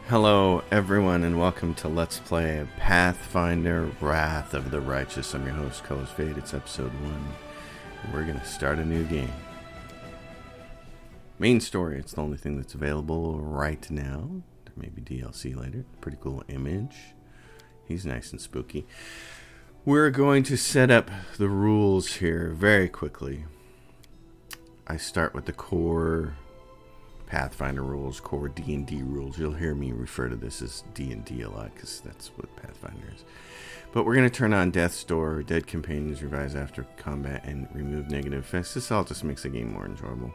Hello everyone and welcome to Let's Play Pathfinder Wrath of the Righteous. I'm your host, Colors Fade. It's episode 1. We're going to start a new game. Main story, it's the only thing that's available right now. There may be DLC later. Pretty cool image. He's nice and spooky. We're going to set up the rules here very quickly. I start with the core Pathfinder rules, core D&D rules. You'll hear me refer to this as D&D a lot because that's what Pathfinder is. But we're going to turn on Death's Door, Dead Companions, Revise After Combat, and remove negative effects. This all just makes the game more enjoyable.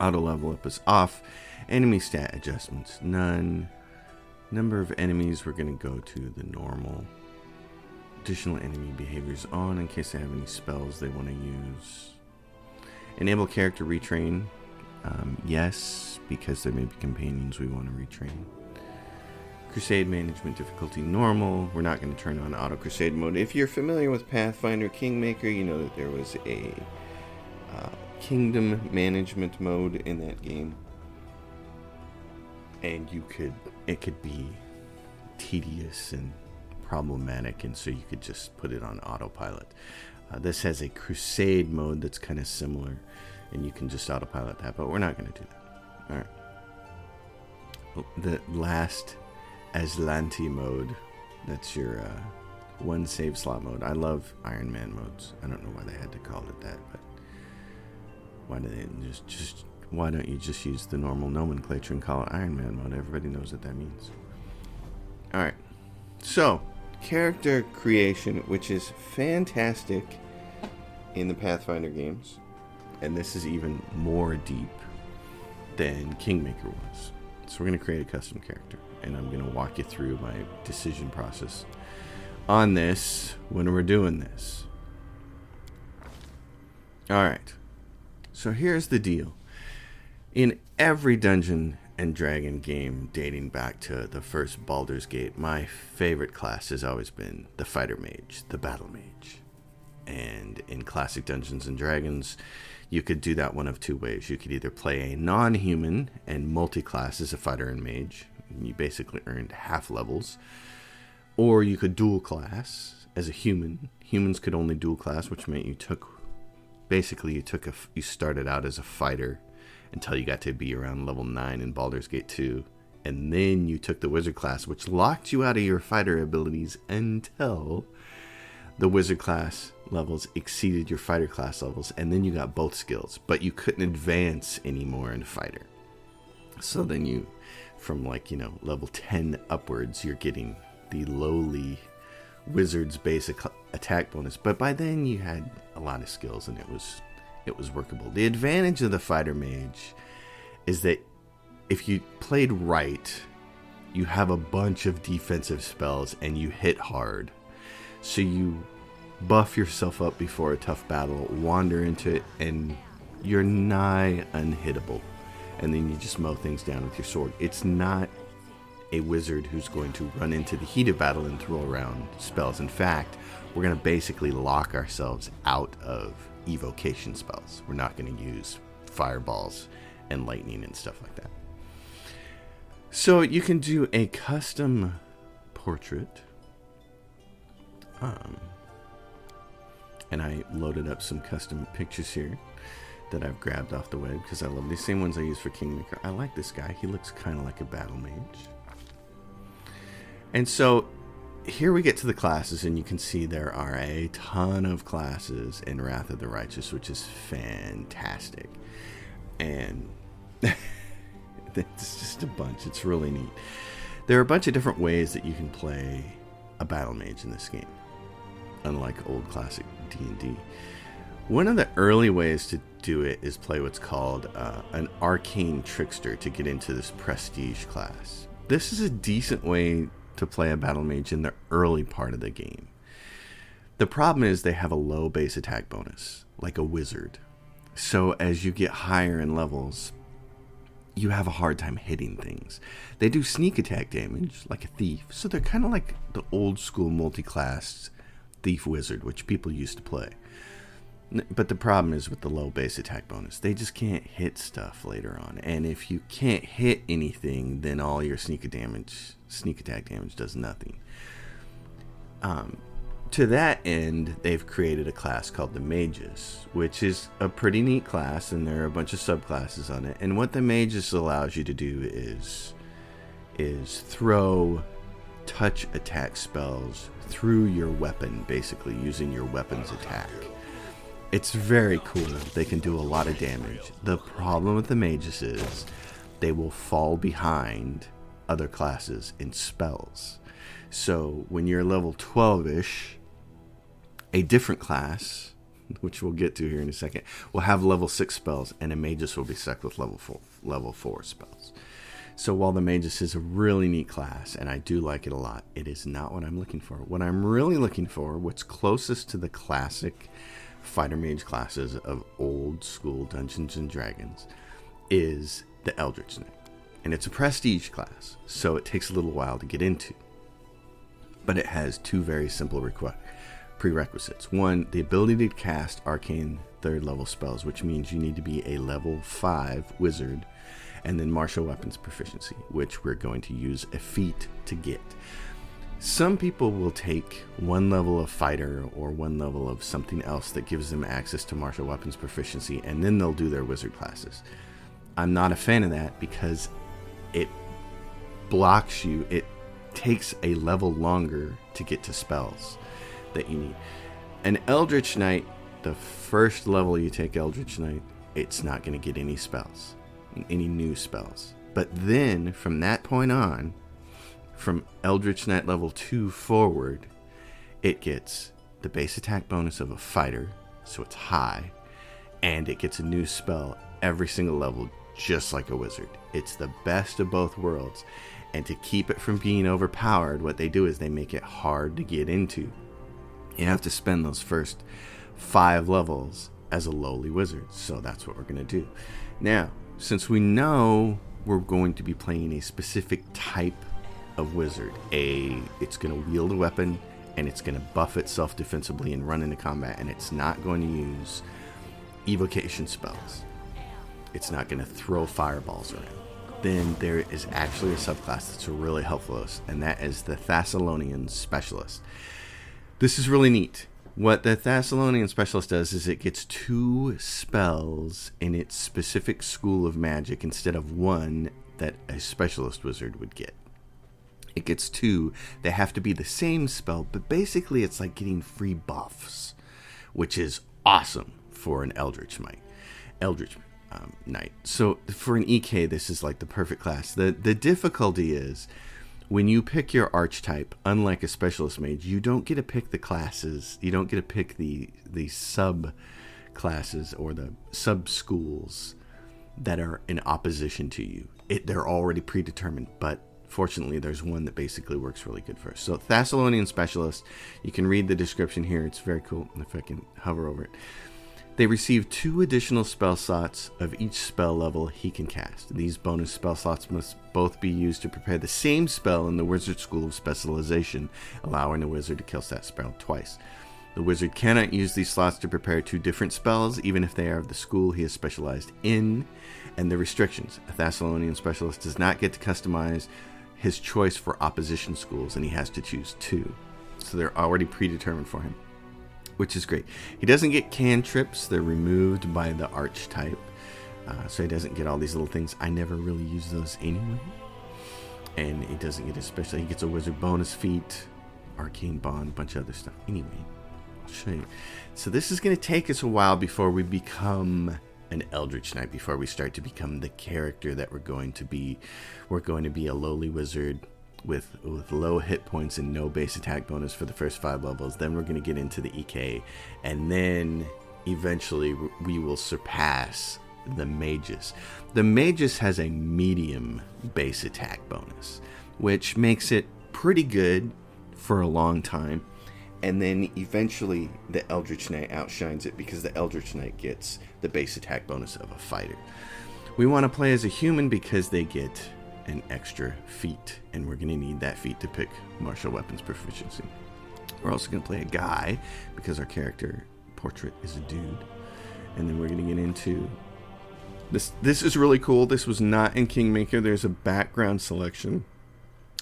Auto level up is off. Enemy stat adjustments, none. Number of enemies, we're going to go to the normal. Additional enemy behaviors on in case they have any spells they want to use. Enable character retrain. Yes, because there may be companions we want to retrain. Crusade Management difficulty normal. We're not going to turn on auto crusade mode. If you're familiar with Pathfinder Kingmaker, you know that there was a kingdom management mode in that game, and it could be tedious and problematic, and so you could just put it on autopilot. This has a crusade mode that's kind of similar, and you can just autopilot that, but we're not going to do that. Alright. The last Aslanti mode, that's your one save slot mode. I love Iron Man modes. I don't know why they had to call it that, but why don't you just use the normal nomenclature and call it Iron Man mode? Everybody knows what that means. Alright, so character creation, which is fantastic in the Pathfinder games, and this is even more deep than Kingmaker was. So we're going to create a custom character, and I'm going to walk you through my decision process on this when we're doing this. Alright, so here's the deal. In every Dungeon and Dragon game dating back to the first Baldur's Gate, my favorite class has always been the Fighter Mage, the Battle Mage. And in classic Dungeons and Dragons, you could do that one of two ways. You could either play a non-human and multi-class as a fighter and mage. You basically earned half levels. Or you could dual class as a human. Humans could only dual class, which meant you started out as a fighter until you got to be around level 9 in Baldur's Gate 2. And then you took the wizard class, which locked you out of your fighter abilities until the wizard class levels exceeded your fighter class levels, and then you got both skills, but you couldn't advance anymore in fighter. So then you, from level 10 upwards, you're getting the lowly wizard's basic attack bonus, but by then you had a lot of skills and it was workable. The advantage of the fighter mage is that if you played right, you have a bunch of defensive spells and you hit hard. So you buff yourself up before a tough battle, wander into it, and you're nigh unhittable. And then you just mow things down with your sword. It's not a wizard who's going to run into the heat of battle and throw around spells. In fact, we're going to basically lock ourselves out of evocation spells. We're not going to use fireballs and lightning and stuff like that. So you can do a custom portrait. And I loaded up some custom pictures here that I've grabbed off the web because I love these same ones I use for Kingmaker. I like this guy. He looks kind of like a battle mage. And so here we get to the classes, and you can see there are a ton of classes in Wrath of the Righteous, which is fantastic. And it's just a bunch. It's really neat. There are a bunch of different ways that you can play a battle mage in this game, unlike old classic D&D. One of the early ways to do it is play what's called an Arcane Trickster to get into this prestige class. This is a decent way to play a battle mage in the early part of the game. The problem is they have a low base attack bonus, like a wizard. So as you get higher in levels, you have a hard time hitting things. They do sneak attack damage, like a thief, so they're kind of like the old school multi-class thief wizard, which people used to play. But the problem is with the low base attack bonus, they just can't hit stuff later on. And if you can't hit anything, then all your sneak attack damage does nothing. To that end, they've created a class called the Mages, which is a pretty neat class, and there are a bunch of subclasses on it. And what the Mages allows you to do is throw touch attack spells through your weapon, basically using your weapon's attack. It's very cool. They can do a lot of damage. The problem with the Mages is they will fall behind other classes in spells. So when you're level 12-ish, a different class, which we'll get to here in a second, will have level 6 spells, and a Magus will be stuck with level 4 spells. So while the Magus is a really neat class, and I do like it a lot, it is not what I'm looking for. What I'm really looking for, what's closest to the classic fighter mage classes of old school Dungeons and Dragons, is the Eldritch Knight. And it's a prestige class, so it takes a little while to get into. But it has two very simple prerequisites. One, the ability to cast arcane 3rd level spells, which means you need to be a level 5 wizard, and then martial weapons proficiency, which we're going to use a feat to get. Some people will take one level of fighter or one level of something else that gives them access to martial weapons proficiency, and then they'll do their wizard classes. I'm not a fan of that because it blocks you. It takes a level longer to get to spells that you need. An Eldritch Knight, the first level you take Eldritch Knight, it's not going to get any spells, any new spells. But then from that point on, from Eldritch Knight level 2 forward, it gets the base attack bonus of a fighter, so it's high, and it gets a new spell every single level, just like a wizard. It's the best of both worlds. And to keep it from being overpowered, what they do is they make it hard to get into. You have to spend those first 5 levels as a lowly wizard, so that's what we're going to do. Now, since we know we're going to be playing a specific type of wizard, it's going to wield a weapon, and it's going to buff itself defensively and run into combat, and it's not going to use evocation spells. It's not going to throw fireballs around. Then there is actually a subclass that's really helpful to us, and that is the Thessalonian Specialist. This is really neat. What the Thessalonian Specialist does is it gets 2 spells in its specific school of magic instead of 1 that a Specialist Wizard would get. It gets 2. They have to be the same spell, but basically it's like getting free buffs, which is awesome for an Eldritch Knight. So for an EK, this is like the perfect class. The difficulty is when you pick your archetype, unlike a specialist mage, you don't get to pick the classes. You don't get to pick the sub classes or the sub schools that are in opposition to you. They're already predetermined, but fortunately there's one that basically works really good for us. So Thessalonian Specialist, you can read the description here. It's very cool. If I can hover over it. They receive 2 additional spell slots of each spell level he can cast. These bonus spell slots must both be used to prepare the same spell in the Wizard School of Specialization, allowing the wizard to cast that spell twice. The wizard cannot use these slots to prepare 2 different spells, even if they are of the school he is specialized in. And the restrictions. A Thessalonian Specialist does not get to customize his choice for opposition schools, and he has to choose 2. So they're already predetermined for him, which is great. He doesn't get cantrips. They're removed by the archetype. So he doesn't get all these little things. I never really use those anyway. And he doesn't get he gets a wizard bonus feat, arcane bond, a bunch of other stuff. Anyway, I'll show you. So this is going to take us a while before we become an Eldritch Knight, before we start to become the character that we're going to be. We're going to be a lowly wizard with low hit points and no base attack bonus for the first 5 levels. Then we're going to get into the EK, and then eventually we will surpass the Mages. The Mages has a medium base attack bonus, which makes it pretty good for a long time, and then eventually the Eldritch Knight outshines it because the Eldritch Knight gets the base attack bonus of a fighter. We want to play as a human because they get an extra feat, and we're going to need that feat to pick martial weapons proficiency. We're also going to play a guy because our character portrait is a dude. And then we're going to get into this. This is really cool. This was not in Kingmaker. There's a background selection.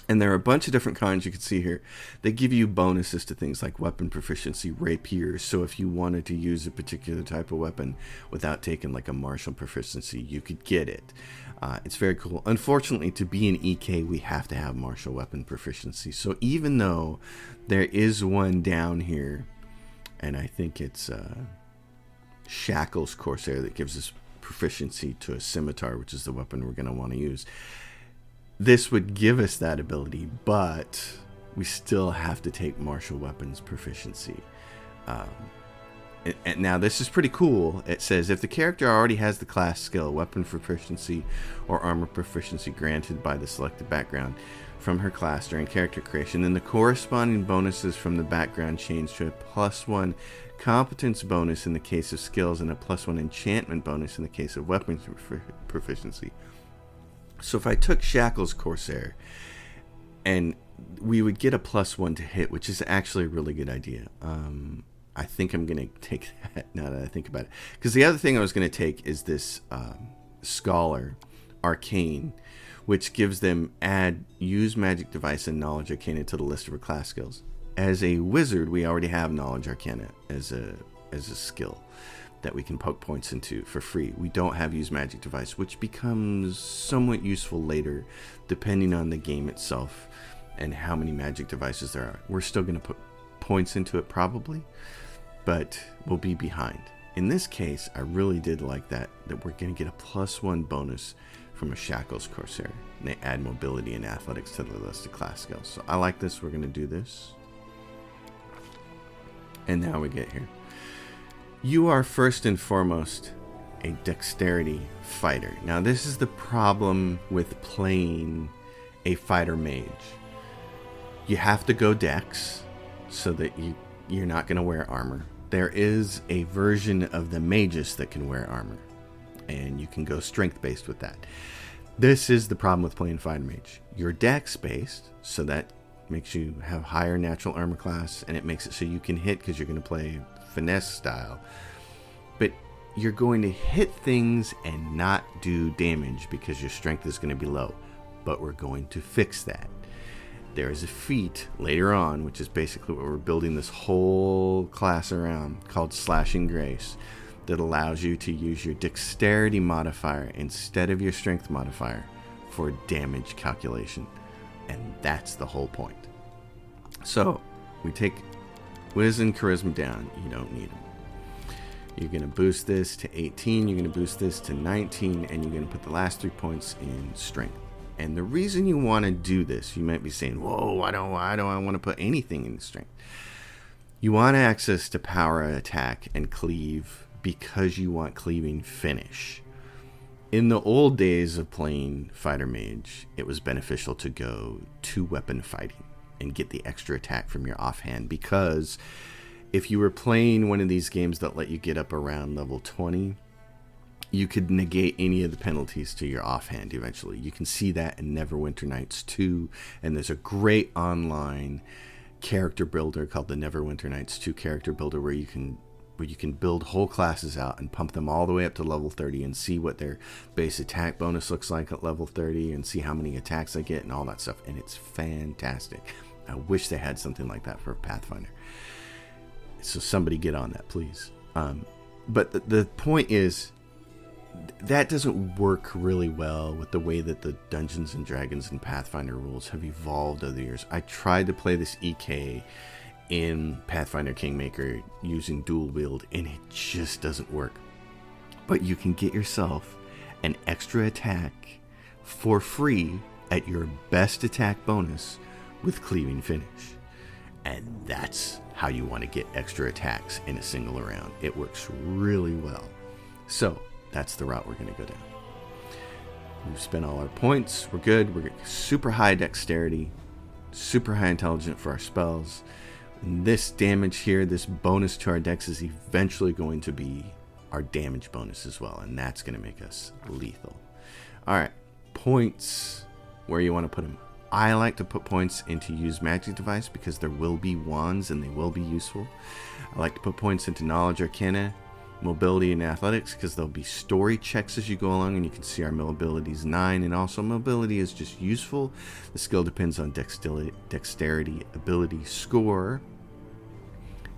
And there are a bunch of different kinds you can see here. They give you bonuses to things like weapon proficiency, rapiers. So if you wanted to use a particular type of weapon without taking like a martial proficiency, you could get it. It's very cool. Unfortunately, to be an EK, we have to have martial weapon proficiency. So even though there is one down here, and I think it's Shackles Corsair that gives us proficiency to a scimitar, which is the weapon we're going to want to use. This would give us that ability, but we still have to take martial weapons proficiency. And now this is pretty cool. It says if the character already has the class skill, weapon proficiency, or armor proficiency granted by the selected background from her class during character creation, then the corresponding bonuses from the background change to a +1 competence bonus in the case of skills and a +1 enchantment bonus in the case of weapons proficiency. So if I took Shackles Corsair, and we would get a +1 to hit, which is actually a really good idea. I think I'm going to take that now that I think about it. Because the other thing I was going to take is this Scholar, Arcane, which gives them use magic device and knowledge arcana to the list of her class skills. As a wizard, we already have knowledge arcana as a skill that we can poke points into for free. We don't have use magic device, which becomes somewhat useful later depending on the game itself and how many magic devices there are. We're still going to put points into it probably, but we'll be behind. In this case, I really did like that we're going to get a +1 bonus from a Shackles Corsair, and they add mobility and athletics to the list of class skills. So I like this. We're going to do this. And now we get here. You are first and foremost a dexterity fighter. Now this is the problem with playing a fighter mage. You have to go dex so that you're not going to wear armor. There is a version of the magus that can wear armor, and you can go strength based with that. This is the problem with playing fighter mage. You're dex based, so that makes you have higher natural armor class, and it makes it so you can hit because you're going to play finesse style. But you're going to hit things and not do damage because your strength is going to be low. But we're going to fix that. There is a feat later on, which is basically what we're building this whole class around, called Slashing Grace, that allows you to use your dexterity modifier instead of your strength modifier for damage calculation. And that's the whole point. So we take Wiz and Charisma down. You don't need them. You're going to boost this to 18. You're going to boost this to 19. And you're going to put the last 3 points in Strength. And the reason you want to do this, you might be saying, whoa, why don't I want to put anything in Strength? You want access to power attack and cleave because you want cleaving finish. In the old days of playing Fighter Mage, it was beneficial to go 2-weapon fighting and get the extra attack from your offhand, because if you were playing one of these games that let you get up around level 20, you could negate any of the penalties to your offhand eventually. You can see that in Neverwinter Nights 2, and there's a great online character builder called the Neverwinter Nights 2 character builder where you can build whole classes out and pump them all the way up to level 30 and see what their base attack bonus looks like at level 30 and see how many attacks they get and all that stuff. And it's fantastic. I wish they had something like that for Pathfinder. So somebody get on that, please. But the point is, that doesn't work really well with the way that the Dungeons and Dragons and Pathfinder rules have evolved over the years. I tried to play this EK in Pathfinder Kingmaker using dual wield, and it just doesn't work. But you can get yourself an extra attack for free at your best attack bonus with cleaving finish. And that's how you want to get extra attacks in a single round. It works really well. So that's the route we're going to go down. We've spent all our points. We're good. We're super high dexterity, super high intelligence for our spells. And this damage here, this bonus to our dex, is eventually going to be our damage bonus as well. And that's going to make us lethal. All right. Points. Where you want to put them? I like to put points into use magic device because there will be wands and they will be useful. I like to put points into knowledge, arcana, mobility, and athletics because there'll be story checks as you go along, and you can see our mobility is 9, and also mobility is just useful. The skill depends on dexterity, ability, score,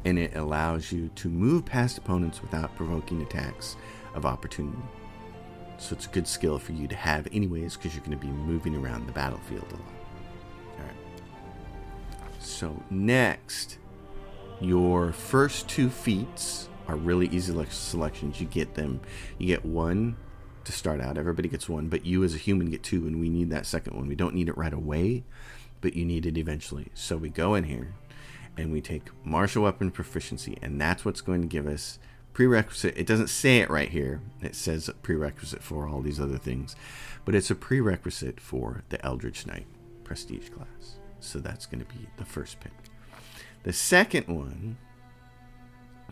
and it allows you to move past opponents without provoking attacks of opportunity. So it's a good skill for you to have anyways because you're going to be moving around the battlefield a lot. Alright. So next, your first 2 feats are really easy selections. You get them. You get 1 to start out. Everybody gets 1, but you as a human get 2, and we need that second one. We don't need it right away, but you need it eventually. So we go in here, and we take martial weapon proficiency, and that's what's going to give us prerequisite. It doesn't say it right here. It says prerequisite for all these other things, but it's a prerequisite for the Eldritch Knight prestige class. So that's going to be the first pick. The second one,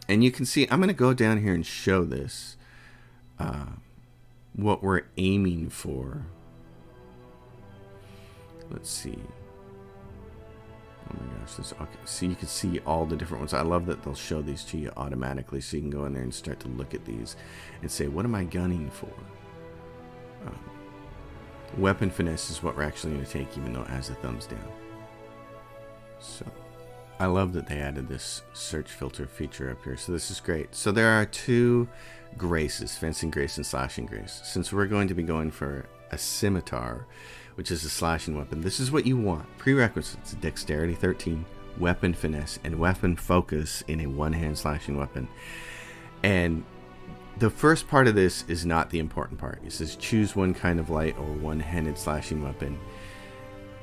and you can see, I'm going to go down here and show this, what we're aiming for. Let's see. Oh my gosh, this, okay. So you can see all the different ones. I love that they'll show these to you automatically, so you can go in there and start to look at these and say, what am I gunning for? Weapon finesse is what we're actually going to take, even though it has the thumbs down. So I love that they added this search filter feature up here. So this is great. So there are 2 graces, fencing grace and slashing grace. Since we're going to be going for a scimitar, which is a slashing weapon, this is what you want. Prerequisites: dexterity 13, weapon finesse, and weapon focus in a one-hand slashing weapon. And the first part of this is not the important part. It says choose one kind of light or one-handed slashing weapon.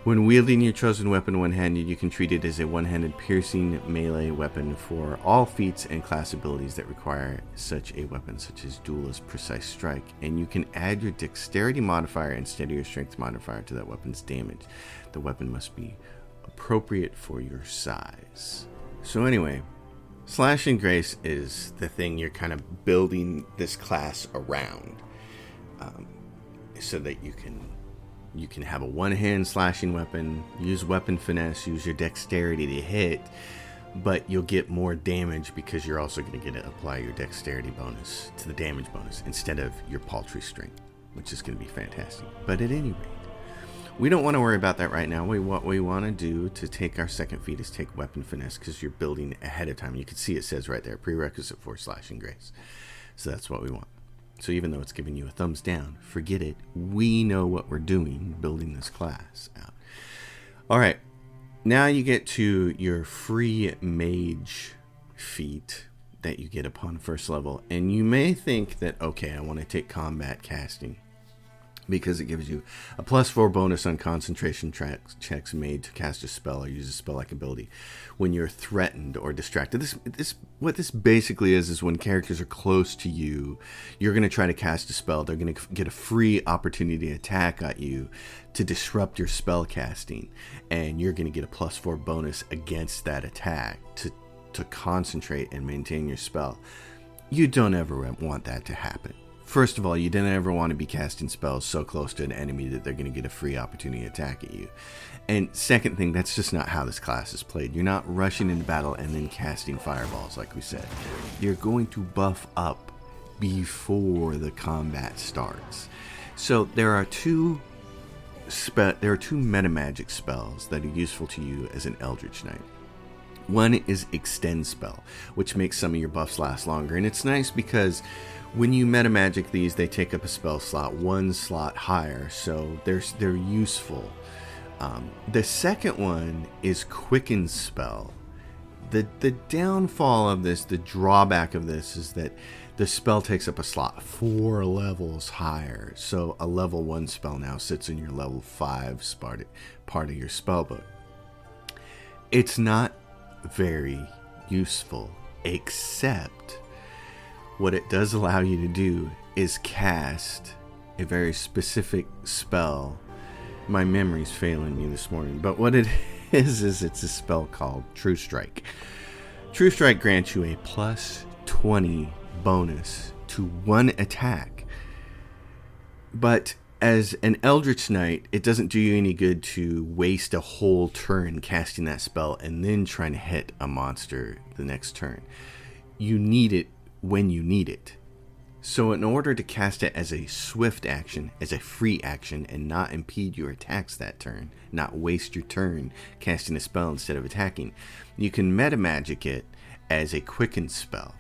When wielding your chosen weapon one-handed, you can treat it as a one-handed piercing melee weapon for all feats and class abilities that require such a weapon, such as duelist, precise strike. And you can add your dexterity modifier instead of your strength modifier to that weapon's damage. The weapon must be appropriate for your size. So anyway, slashing grace is the thing you're kind of building this class around, so that you can have a one-hand slashing weapon, use weapon finesse, use your dexterity to hit, but you'll get more damage because you're also going to get to apply your dexterity bonus to the damage bonus instead of your paltry strength, which is going to be fantastic. But at any rate, we don't want to worry about that right now. What we want to do to take our second feat is take weapon finesse, because you're building ahead of time. You can see it says right there, prerequisite for slashing grace. So that's what we want. So even though it's giving you a thumbs down, forget it. We know what we're doing, building this class out. All right. Now you get to your free mage feat that you get upon first level. And you may think that, okay, I want to take combat casting, because it gives you a +4 bonus on concentration checks made to cast a spell or use a spell-like ability when you're threatened or distracted. What this basically is when characters are close to you, you're going to try to cast a spell. They're going to get a free opportunity to attack at you to disrupt your spell casting, and you're going to get a +4 bonus against that attack to concentrate and maintain your spell. You don't ever want that to happen. First of all, you don't ever want to be casting spells so close to an enemy that they're going to get a free opportunity to attack at you. And second thing, that's just not how this class is played. You're not rushing into battle and then casting fireballs, like we said. You're going to buff up before the combat starts. So there are two meta magic spells that are useful to you as an Eldritch Knight. One is Extend Spell, which makes some of your buffs last longer. And it's nice because when you meta magic these, they take up a spell slot, 1 slot higher, so they're useful. The second one is Quicken Spell. The downfall of this, the drawback of this, is that the spell takes up a slot 4 levels higher. So a level 1 spell now sits in your level 5 part of your spellbook. It's not very useful, except what it does allow you to do is cast a very specific spell. My memory's failing me this morning, but what it is it's a spell called True Strike. True Strike grants you a +20 bonus to one attack, but As an Eldritch Knight, it doesn't do you any good to waste a whole turn casting that spell and then trying to hit a monster the next turn. You need it when you need it. So in order to cast it as a swift action, as a free action, and not impede your attacks that turn, not waste your turn casting a spell instead of attacking, you can meta magic it as a Quicken Spell.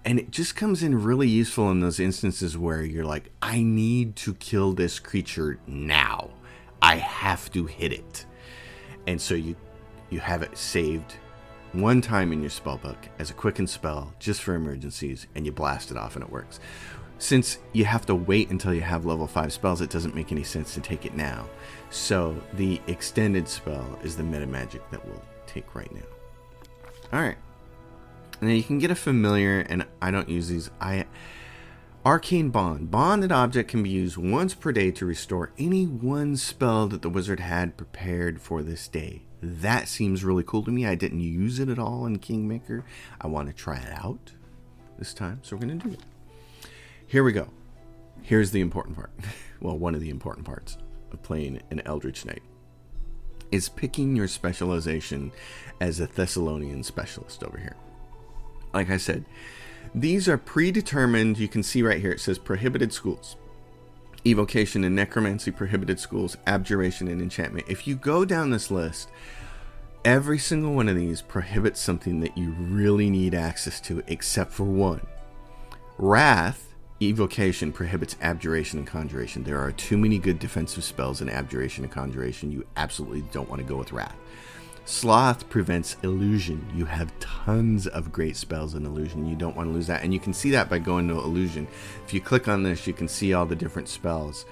And it just comes in really useful in those instances where you're like, I need to kill this creature now. I have to hit it. And so you have it saved one time in your spellbook as a Quicken Spell just for emergencies, and you blast it off and it works. Since you have to wait until you have level 5 spells, it doesn't make any sense to take it now. So the extended spell is the meta magic that we'll take right now. Alright. Now you can get a familiar, and I don't use these. Arcane Bond. Bonded object can be used once per day to restore any one spell that the wizard had prepared for this day. That seems really cool to me. I didn't use it at all in Kingmaker. I want to try it out this time, so we're going to do it. Here we go. Here's the important part. Well, one of the important parts of playing an Eldritch Knight is picking your specialization as a Thessalonian specialist over here. Like I said, these are predetermined. You can see right here it says Prohibited Schools. Evocation and Necromancy, Prohibited Schools, Abjuration, and Enchantment. If you go down this list, every single one of these prohibits something that you really need access to, except for one. Wrath, Evocation, prohibits Abjuration and Conjuration. There are too many good defensive spells in Abjuration and Conjuration. You absolutely don't want to go with Wrath. Sloth prevents Illusion. You have tons of great spells in Illusion. You don't want to lose that. And you can see that by going to Illusion. If you click on this, you can see all the different spells.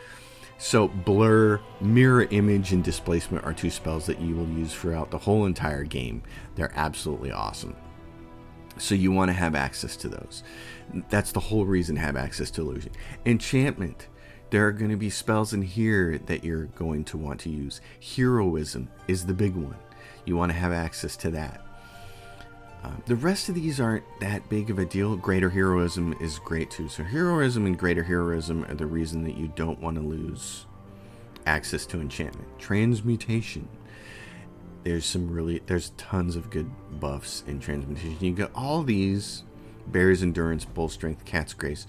So Blur, Mirror Image, and Displacement are 2 spells that you will use throughout the whole entire game. They're absolutely awesome. So you want to have access to those. That's the whole reason to have access to Illusion. Enchantment. There are going to be spells in here that you're going to want to use. Heroism is the big one. You want to have access to that. The rest of these aren't that big of a deal. Greater Heroism is great too. So Heroism and Greater Heroism are the reason that you don't want to lose access to Enchantment. Transmutation. There's tons of good buffs in Transmutation. You get all these: Bear's Endurance, Bull Strength, Cat's Grace.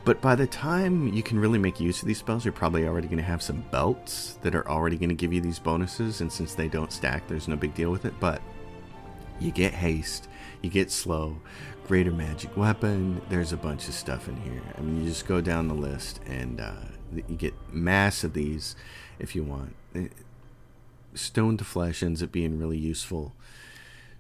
But by the time you can really make use of these spells, you're probably already going to have some belts that are already going to give you these bonuses. And since they don't stack, there's no big deal with it. But you get haste, you get slow, greater magic weapon. There's a bunch of stuff in here. I mean, you just go down the list and you get mass of these if you want. Stone to Flesh ends up being really useful.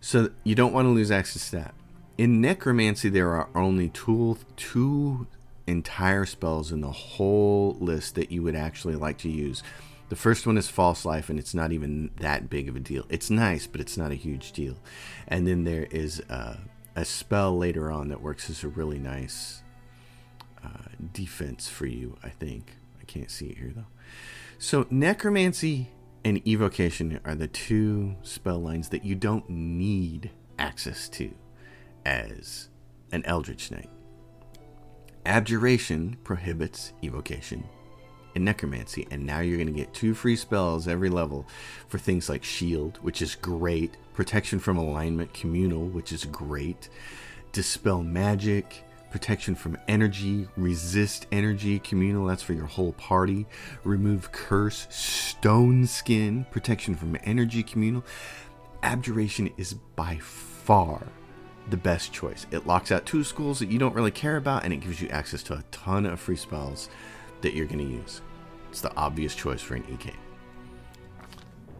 So you don't want to lose access to that. In Necromancy, there are only two entire spells in the whole list that you would actually like to use. The first one is False Life, and it's not even that big of a deal. It's nice, but it's not a huge deal. And then there is a spell later on that works as a really nice defense for you, I think. I can't see it here, though. So Necromancy and Evocation are the 2 spell lines that you don't need access to as an Eldritch Knight. Abjuration prohibits Evocation and Necromancy, and now you're going to get 2 free spells every level for things like Shield, which is great, Protection from Alignment, Communal, which is great, Dispel Magic, Protection from Energy, Resist Energy, Communal, that's for your whole party, Remove Curse, Stone Skin, Protection from Energy, Communal. Abjuration is by far the best choice. It locks out 2 schools that you don't really care about, and it gives you access to a ton of free spells that you're going to use. It's the obvious choice for an EK.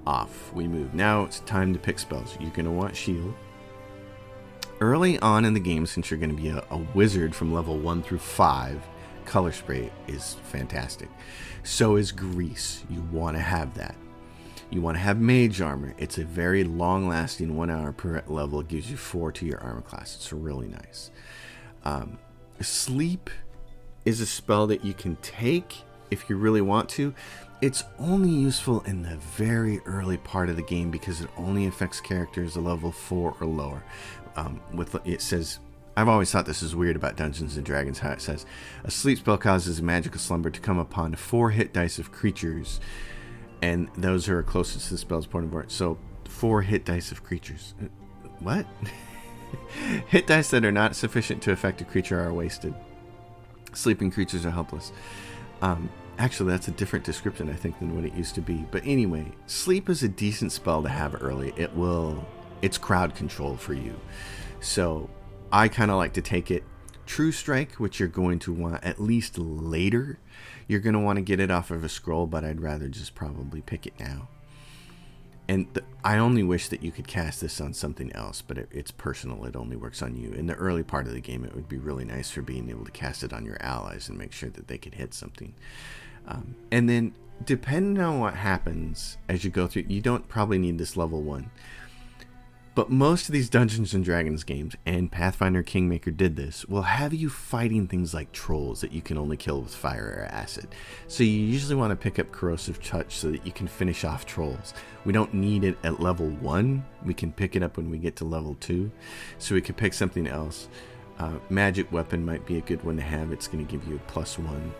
Off we move. Now it's time to pick spells. You're going to want Shield. Early on in the game, since you're going to be a wizard from level 1 through 5, Color Spray is fantastic. So is Grease. You want to have that. You want to have Mage Armor. It's a very long-lasting 1 hour per level. It gives you 4 to your armor class. It's really nice. Sleep is a spell that you can take if you really want to. It's only useful in the very early part of the game because it only affects characters a level 4 or lower. It says I've always thought this is weird about Dungeons and Dragons, how it says a sleep spell causes a magical slumber to come upon 4 hit dice of creatures, and those are closest to the spell's point of origin. So 4 hit dice of creatures. What? Hit dice that are not sufficient to affect a creature are wasted. Sleeping creatures are helpless. Actually, that's a different description, I think, than what it used to be. But anyway, sleep is a decent spell to have early. It's crowd control for you. So I kind of like to take it. True Strike, which you're going to want at least later. You're going to want to get it off of a scroll, but I'd rather just probably pick it now. And I only wish that you could cast this on something else, but it's personal. It only works on you. In the early part of the game, it would be really nice for being able to cast it on your allies and make sure that they could hit something. And then, depending on what happens as you go through, you don't probably need this level 1. But most of these Dungeons and Dragons games, and Pathfinder Kingmaker did this, will have you fighting things like trolls that you can only kill with fire or acid. So you usually want to pick up Corrosive Touch so that you can finish off trolls. We don't need it at level 1. We can pick it up when we get to level 2. So we could pick something else. Magic Weapon might be a good one to have. It's going to give you a +1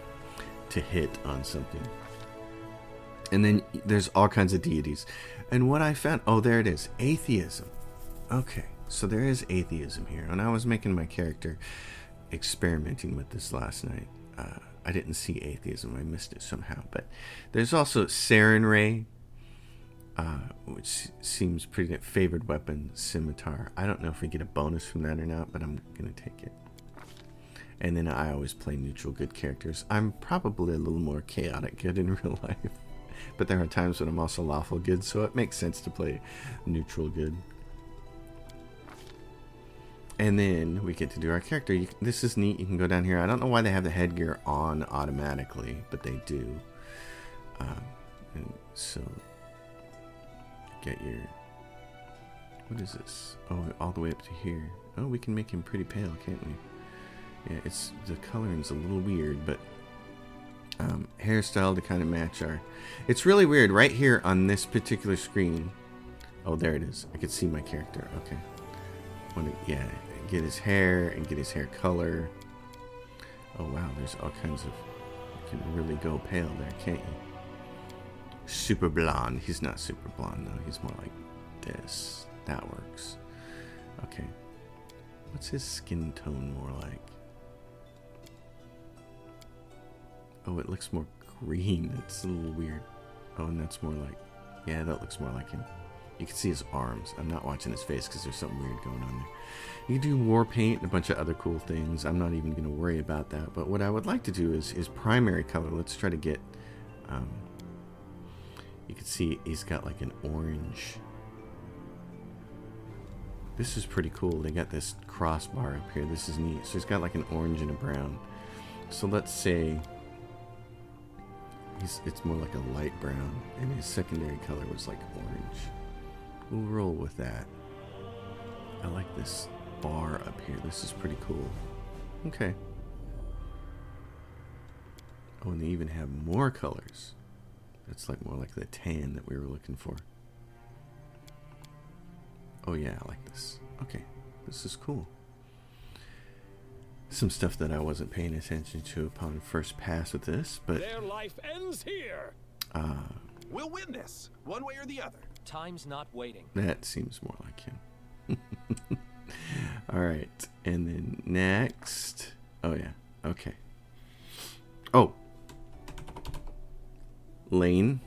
to hit on something. And then there's all kinds of deities. And what I found... Oh, there it is. Atheism. Okay, so there is Atheism here. When I was making my character, experimenting with this last night, I didn't see Atheism. I missed it somehow. But there's also Sarenrae, which seems pretty good. Favored weapon, Scimitar. I don't know if we get a bonus from that or not, but I'm going to take it. And then I always play neutral good characters. I'm probably a little more chaotic good in real life. But there are times when I'm also lawful good, so it makes sense to play neutral good. And then we get to do our character. This is neat. You can go down here. I don't know why they have the headgear on automatically, but they do. And so, get your... What is this? Oh, all the way up to here. Oh, we can make him pretty pale, can't we? Yeah, the coloring's a little weird, but hairstyle to kind of match our... It's really weird. Right here on this particular screen... Oh, there it is. I can see my character. Okay. Yeah, get his hair and get his hair color. Oh, wow. There's all kinds of... You can really go pale there, can't you? Super blonde. He's not super blonde, though. He's more like this. That works. Okay. What's his skin tone more like? Oh, it looks more green. It's a little weird. Oh, and that's more like... Yeah, that looks more like him. You can see his arms. I'm not watching his face because there's something weird going on there. You can do war paint and a bunch of other cool things. I'm not even going to worry about that. But what I would like to do is his primary color. Let's try to get... you can see he's got like an orange. This is pretty cool. They got this crossbar up here. This is neat. So he's got like an orange and a brown. So let's say... It's more like a light brown, and his secondary color was like orange. We'll roll with that. I like this bar up here. This is pretty cool. Okay. Oh, and they even have more colors. That's like more like the tan that we were looking for. Oh yeah, I like this. Okay, this is cool. Some stuff that I wasn't paying attention to upon first pass with this, but... Their life ends here! We'll win this, one way or the other. Time's not waiting. That seems more like him. Alright, and then next... Oh yeah, okay. Oh! Lane.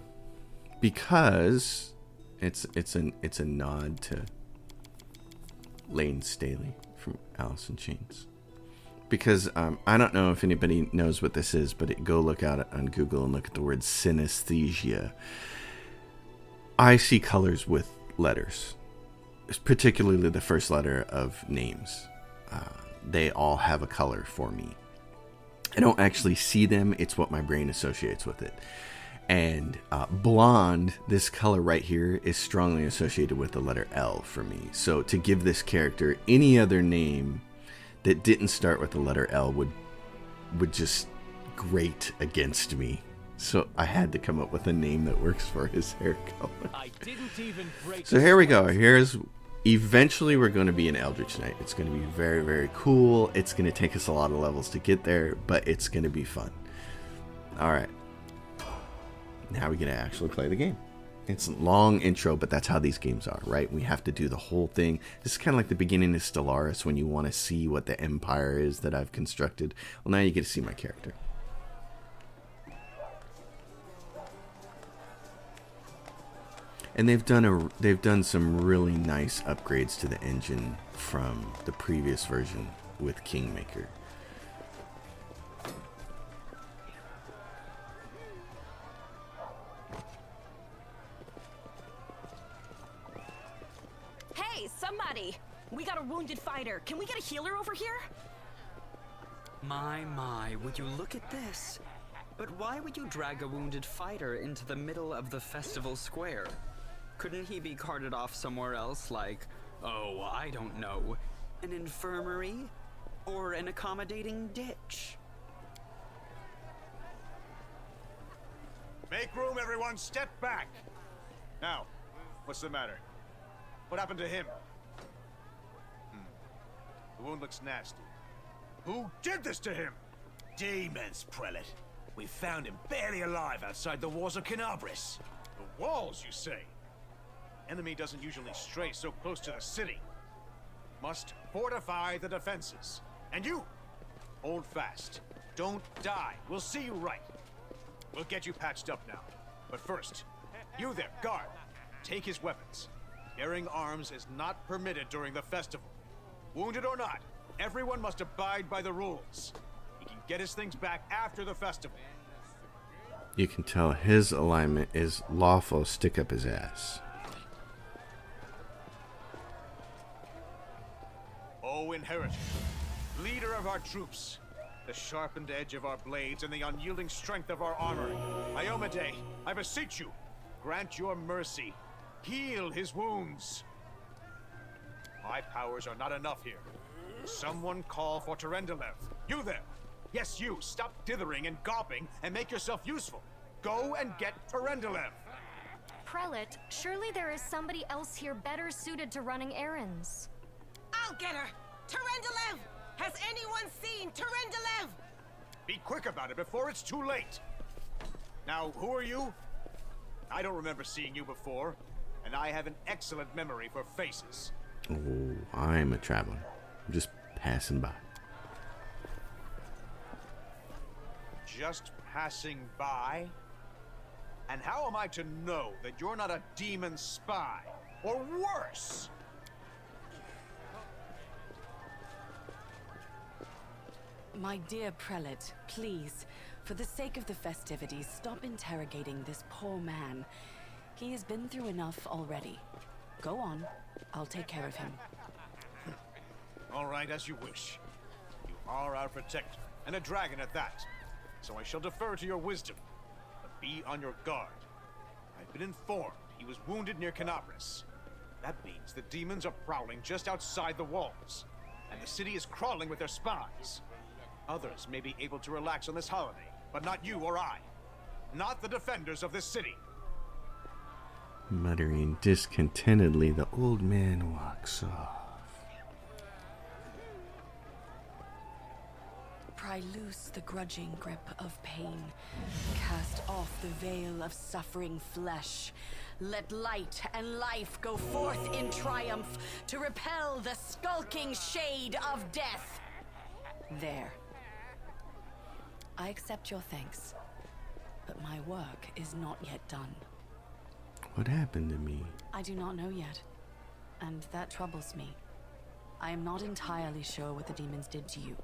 Because it's a nod to Lane Staley from Alice in Chains. Because I don't know if anybody knows what this is, but go look out on Google and look at the word synesthesia. I see colors with letters, particularly the first letter of names. They all have a color for me. I don't actually see them. It's what my brain associates with it. And blonde, this color right here, is strongly associated with the letter L for me. So to give this character any other name that didn't start with the letter L would just grate against me. So I had to come up with a name that works for his hair color. I didn't even break so here we go. Here's Eventually, we're going to be an Eldritch Knight. It's going to be very, very cool. It's going to take us a lot of levels to get there, but it's going to be fun. All right. Now we're going to actually play the game. It's a long intro, but that's how these games are, right? We have to do the whole thing. This is kind of like the beginning of Stellaris when you want to see what the empire is that I've constructed. Well, now you get to see my character. And they've done some really nice upgrades to the engine from the previous version with Kingmaker. Hey, somebody! We got a wounded fighter. Can we get a healer over here? My, would you look at this? But why would you drag a wounded fighter into the middle of the festival square? Couldn't he be carted off somewhere else, like, oh, I don't know, an infirmary? Or an accommodating ditch? Make room, everyone. Step back. Now, what's the matter? What happened to him? The wound looks nasty. Who did this to him? Demons, Prelate. We found him barely alive outside the walls of Canabris. The walls, you say? Enemy doesn't usually stray so close to the city. Must fortify the defenses. And you, hold fast. Don't die. We'll see you right. We'll get you patched up now. But first, you there, guard. Take his weapons. Bearing arms is not permitted during the festival. Wounded or not, everyone must abide by the rules. He can get his things back after the festival. You can tell his alignment is lawful. Stick up his ass. O Inheritor, leader of our troops, the sharpened edge of our blades and the unyielding strength of our armor, Iomade, I beseech you, grant your mercy. Heal his wounds. My powers are not enough here. Someone call for Terendelev. You there. Yes, you. Stop dithering and gawping and make yourself useful. Go and get Terendelev. Prelate, surely there is somebody else here better suited to running errands. I'll get her! Terendelev! Has anyone seen Terendelev? Be quick about it before it's too late. Now, who are you? I don't remember seeing you before, and I have an excellent memory for faces. Oh, I'm a traveler. I'm just passing by. Just passing by? And how am I to know that you're not a demon spy? Or worse? My dear Prelate, please, for the sake of the festivities, stop interrogating this poor man. He has been through enough already. Go on. I'll take care of him. All right, as you wish. You are our protector, and a dragon at that. So I shall defer to your wisdom. But be on your guard. I've been informed he was wounded near Canabris. That means the demons are prowling just outside the walls. And the city is crawling with their spies. Others may be able to relax on this holiday, but not you or I. Not the defenders of this city. Muttering discontentedly, the old man walks off. Pry loose the grudging grip of pain. Cast off the veil of suffering flesh. Let light and life go forth in triumph to repel the skulking shade of death. There. I accept your thanks, but my work is not yet done. What happened to me? I do not know yet, and that troubles me. I am not entirely sure what the demons did to you.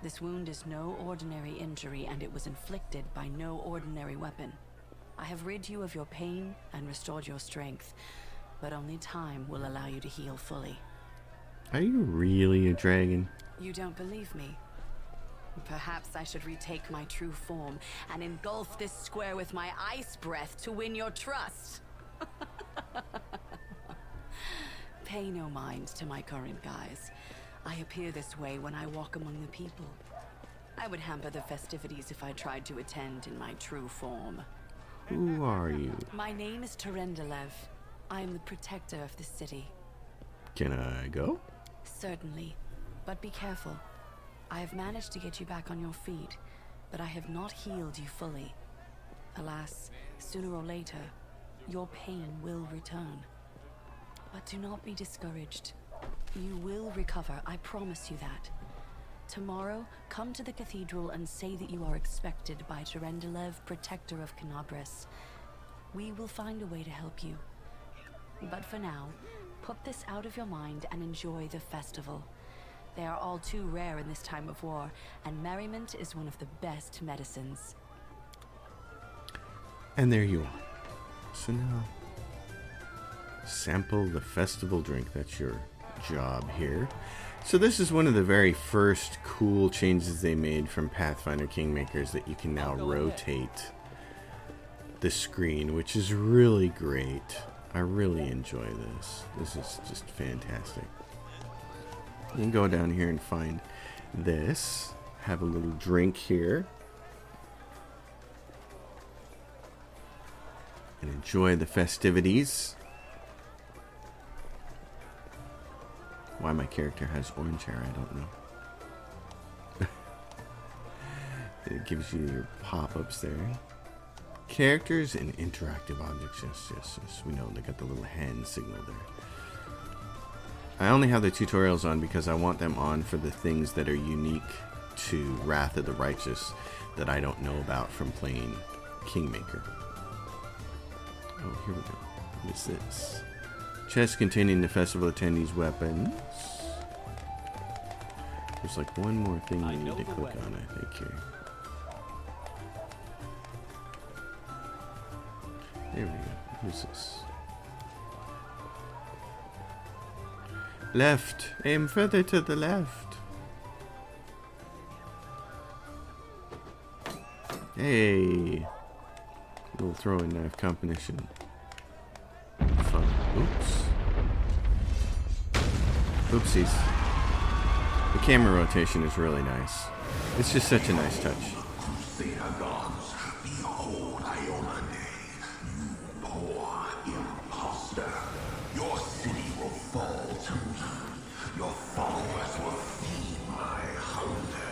This wound is no ordinary injury, and it was inflicted by no ordinary weapon. I have rid you of your pain and restored your strength, but only time will allow you to heal fully. Are you really a dragon? You don't believe me? Perhaps I should retake my true form and engulf this square with my ice breath to win your trust. Pay no mind to my current guise. I appear this way when I walk among the people. I would hamper the festivities if I tried to attend in my true form. Who are you? My name is Terendelev. I am the protector of the city. Can I go? Certainly, but be careful. I have managed to get you back on your feet, but I have not healed you fully. Alas, sooner or later, your pain will return. But do not be discouraged. You will recover, I promise you that. Tomorrow, come to the cathedral and say that you are expected by Terendelev, Protector of Canabris. We will find a way to help you. But for now, put this out of your mind and enjoy the festival. They are all too rare in this time of war, and merriment is one of the best medicines. And there you are. So now, sample the festival drink. That's your job here. So this is one of the very first cool changes they made from Pathfinder Kingmakers, that you can now rotate the screen, which is really great. I really enjoy this. This is just fantastic. You can go down here and find this. Have a little drink here. And enjoy the festivities. Why my character has orange hair, I don't know. It gives you your pop-ups there. Characters and interactive objects. Yes. We know they got the little hand signal there. I only have the tutorials on because I want them on for the things that are unique to Wrath of the Righteous that I don't know about from playing Kingmaker. Oh, here we go. What is this? Chest containing the festival attendees' weapons. There's like one more thing you need to click on, I think, here. There we go. Who's this? Left. Aim further to the left. Hey. Little throwing knife competition. Fun. Oops. Oopsies. The camera rotation is really nice. It's just such a nice touch. Crusader gods, behold Ionade, you poor imposter. Your city will fall to me. Your followers will feed my hunger.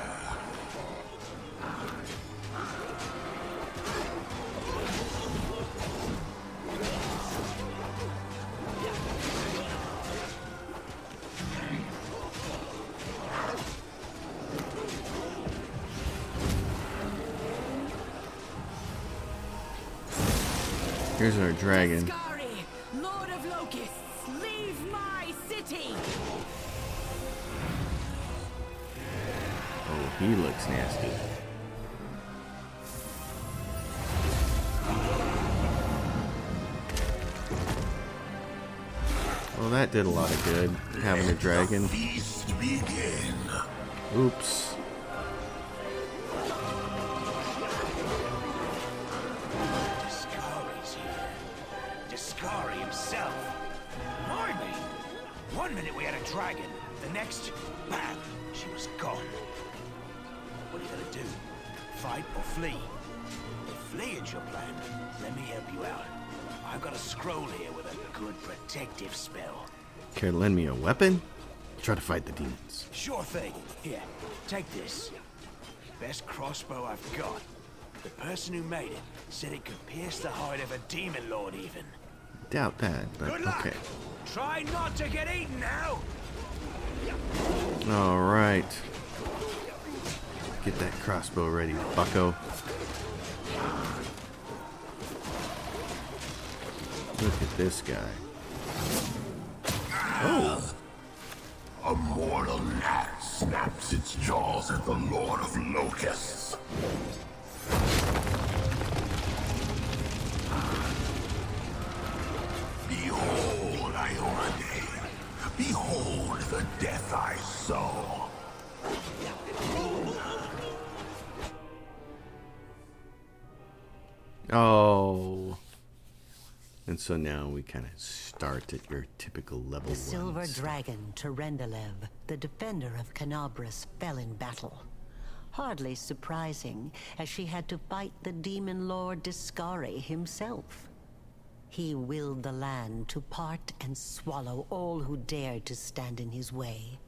Here's our dragon. Skari, Lord of Locusts, leave my city! Oh, he looks nasty. Well, that did a lot of good, having a dragon. Oops. Skari himself. Blimey! One minute we had a dragon, the next, bam, she was gone. What are you gonna do? Fight or flee? If fleeing's your plan, let me help you out. I've got a scroll here with a good protective spell. Care to lend me a weapon? Try to fight the demons. Sure thing. Here, take this. Best crossbow I've got. The person who made it said it could pierce the hide of a demon lord even. Doubt that, but Good luck. okay. Try not to get eaten now. All right. Get that crossbow ready, bucko. Look at this guy. Oh. A mortal gnat snaps its jaws at the Lord of Locusts. Behold, Ionade. Behold the death I sow. Oh. And so now we kind of start at your typical level The silver 1. dragon, Terendelev, the defender of Canabris, fell in battle. Hardly surprising, as she had to fight the demon lord Skari himself. He willed the land to part and swallow all who dared to stand in his way.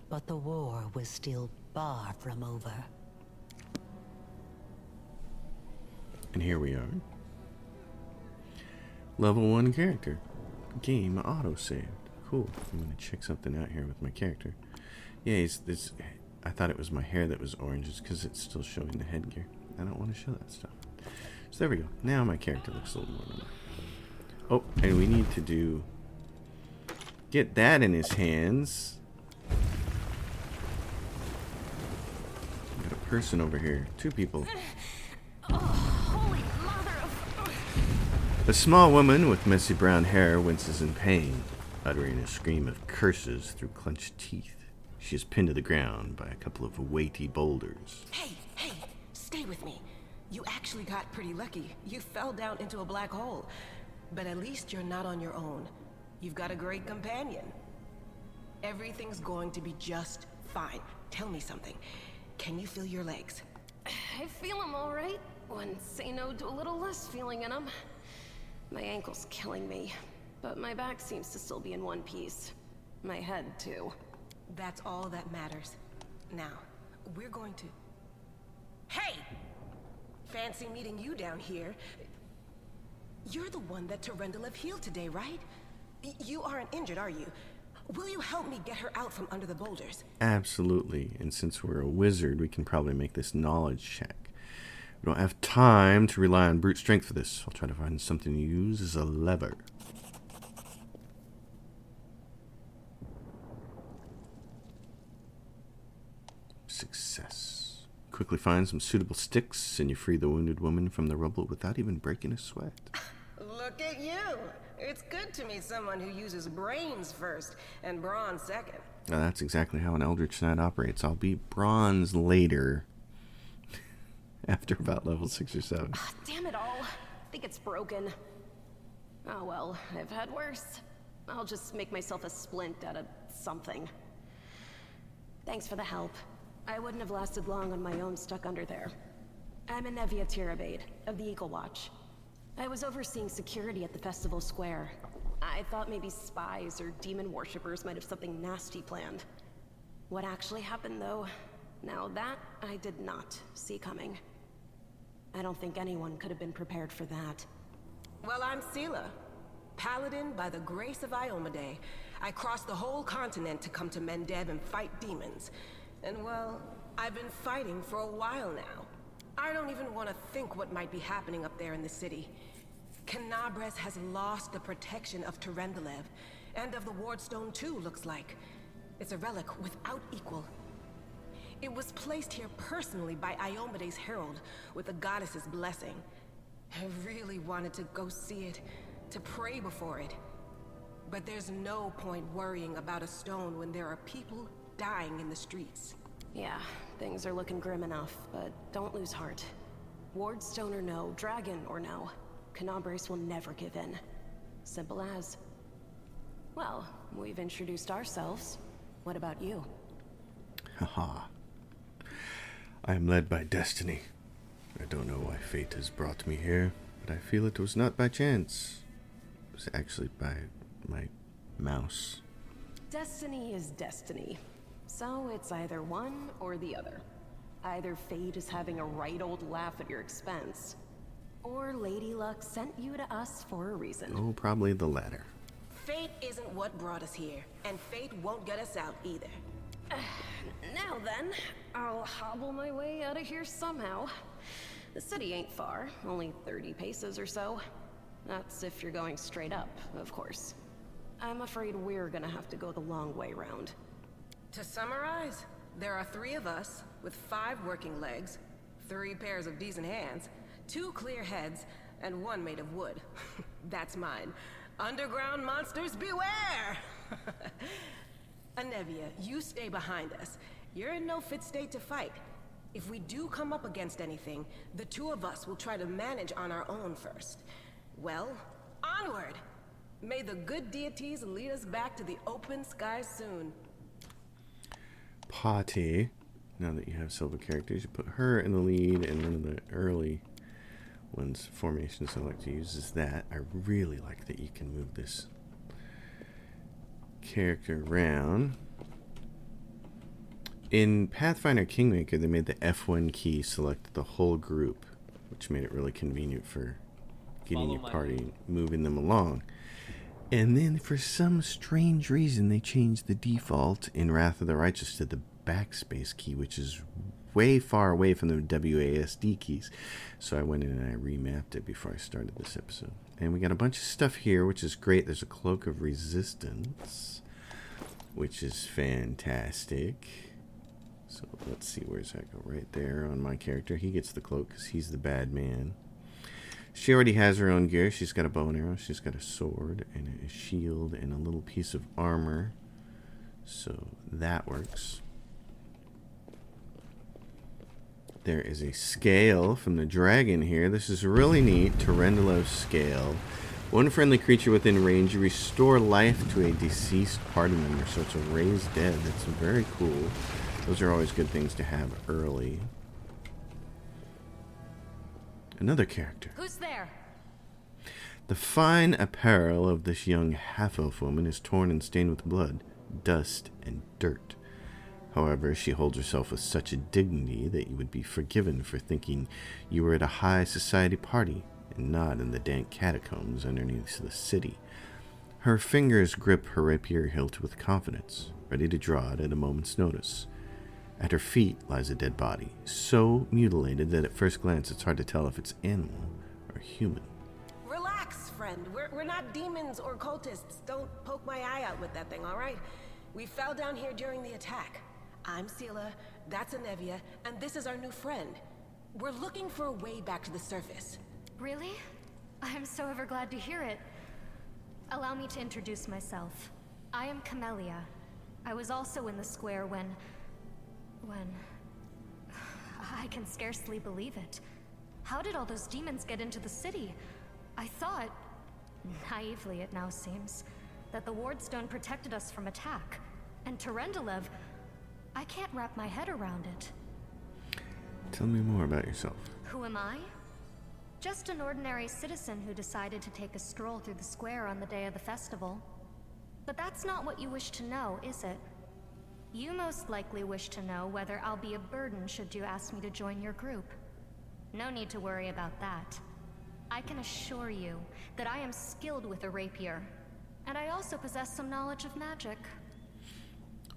But the war was still far from over. And here we are. Level 1 character. Game autosaved. Cool. I'm going to check something out here with my character. Yeah, I thought it was my hair that was orange. It's because it's still showing the headgear. I don't want to show that stuff. So there we go. Now my character looks a little more normal. Oh, and we need to get that in his hands. Got a person over here. 2 people. Holy mother of... A small woman with messy brown hair winces in pain, uttering a scream of curses through clenched teeth. She is pinned to the ground by a couple of weighty boulders. Hey, stay with me. You actually got pretty lucky. You fell down into a black hole. But at least you're not on your own. You've got a great companion. Everything's going to be just fine. Tell me something. Can you feel your legs? I feel them all right. Wouldn't say no to a little less feeling in them. My ankle's killing me, but my back seems to still be in one piece. My head, too. That's all that matters. Now, we're going to... Hey! Fancy meeting you down here. You're the one that Terendelev healed today, right? You aren't injured, are you? Will you help me get her out from under the boulders? Absolutely. And since we're a wizard, we can probably make this knowledge check. We don't have time to rely on brute strength for this. I'll try to find something to use as a lever. Success. Quickly find some suitable sticks, and you free the wounded woman from the rubble without even breaking a sweat. Look at you. It's good to meet someone who uses brains first and brawn second. Now, that's exactly how an Eldritch Knight operates. I'll be bronze later. After about level 6 or 7. Damn it all. I think it's broken. Oh well, I've had worse. I'll just make myself a splint out of something. Thanks for the help. I wouldn't have lasted long on my own stuck under there. I'm Anevia Tirabade, of the Eagle Watch. I was overseeing security at the festival square. I thought maybe spies or demon worshippers might have something nasty planned. What actually happened, though, now that I did not see coming. I don't think anyone could have been prepared for that. Well, I'm Sela, paladin by the grace of Iomade. I crossed the whole continent to come to Mendev and fight demons. And well, I've been fighting for a while now. I don't even want to think what might be happening up there in the city. Canabres has lost the protection of Terendelev, and of the Wardstone too, looks like. It's a relic without equal. It was placed here personally by Iomade's herald, with the goddess's blessing. I really wanted to go see it, to pray before it. But there's no point worrying about a stone when there are people dying in the streets. Yeah, things are looking grim enough, but don't lose heart. Wardstone or no, dragon or no, Canabres will never give in. Simple as. Well, we've introduced ourselves. What about you? Haha. I am led by destiny. I don't know why fate has brought me here, but I feel it was not by chance. It was actually by my mouse. Destiny is destiny. So it's either one or the other. Either fate is having a right old laugh at your expense, or Lady Luck sent you to us for a reason. Oh, probably the latter. Fate isn't what brought us here, and fate won't get us out either. Now then, I'll hobble my way out of here somehow. The city ain't far, only 30 paces or so. That's if you're going straight up, of course. I'm afraid we're gonna have to go the long way round. To summarize, there are 3 of us, with 5 working legs, 3 pairs of decent hands, 2 clear heads, and 1 made of wood. That's mine. Underground monsters beware! Anevia, you stay behind us. You're in no fit state to fight. If we do come up against anything, the 2 of us will try to manage on our own first. Well, onward! May the good deities lead us back to the open skies soon. Patty, now that you have silver characters, you put her in the lead, and one of the early One's formation selector uses that. I really like that you can move this character around. In Pathfinder Kingmaker, they made the F1 key select the whole group, which made it really convenient for getting your party, moving them along. And then, for some strange reason, they changed the default in Wrath of the Righteous to the backspace key, which is way far away from the WASD keys. So I went in and I remapped it before I started this episode. And we got a bunch of stuff here, which is great. There's a Cloak of Resistance, which is fantastic. So let's see, where's that go? Right there on my character. He gets the cloak because he's the bad man. She already has her own gear. She's got a bow and arrow. She's got a sword and a shield and a little piece of armor. So that works. There is a scale from the dragon here. This is really neat. Tyrandelo's scale. One friendly creature within range. You restore life to a deceased party member. So it's a raised dead. That's very cool. Those are always good things to have early. Another character. Who's there? The fine apparel of this young half-elf woman is torn and stained with blood, dust, and dirt. However, she holds herself with such a dignity that you would be forgiven for thinking you were at a high society party and not in the dank catacombs underneath the city. Her fingers grip her rapier hilt with confidence, ready to draw it at a moment's notice. At her feet lies a dead body, so mutilated that at first glance it's hard to tell if it's animal or human. Relax, friend. We're not demons or cultists. Don't poke my eye out with that thing, all right? We fell down here during the attack. I'm Sela, that's Anevia, and this is our new friend. We're looking for a way back to the surface. Really? I'm so ever glad to hear it. Allow me to introduce myself. I am Camellia. I was also in the square when... I can scarcely believe it. How did all those demons get into the city? I thought, naively it now seems, that the Wardstone protected us from attack. And Tyrandelev, I can't wrap my head around it. Tell me more about yourself. Who am I? Just an ordinary citizen who decided to take a stroll through the square on the day of the festival. But that's not what you wish to know, is it? You most likely wish to know whether I'll be a burden should you ask me to join your group. No need to worry about that. I can assure you that I am skilled with a rapier, and I also possess some knowledge of magic.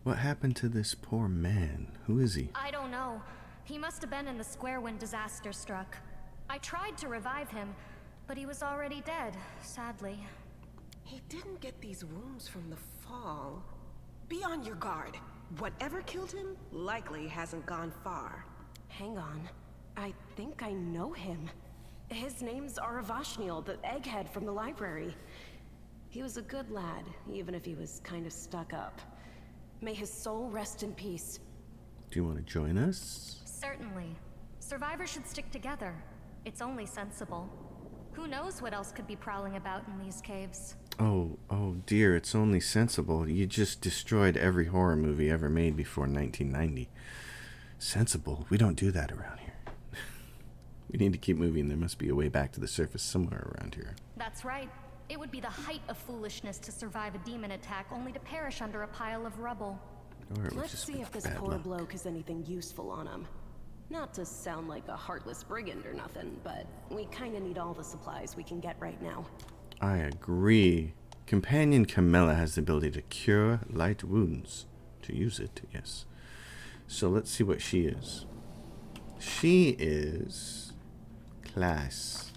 What happened to this poor man? Who is he? I don't know. He must have been in the square when disaster struck. I tried to revive him, but he was already dead, sadly. He didn't get these wounds from the fall. Be on your guard. Whatever killed him likely hasn't gone far. Hang on. I think I know him. His name's Aravashnil, the egghead from the library. He was a good lad, even if he was kind of stuck up. May his soul rest in peace. Do you want to join us? Certainly. Survivors should stick together. It's only sensible. Who knows what else could be prowling about in these caves? Oh dear, it's only sensible. You just destroyed every horror movie ever made before 1990. Sensible? We don't do that around here. We need to keep moving. There must be a way back to the surface somewhere around here. That's right. It would be the height of foolishness to survive a demon attack only to perish under a pile of rubble. Let's see if this poor bloke has anything useful on him. Not to sound like a heartless brigand or nothing, but we kinda need all the supplies we can get right now. I agree. Companion Camilla has the ability to cure light wounds. To use it, yes. So let's see what she is. She is class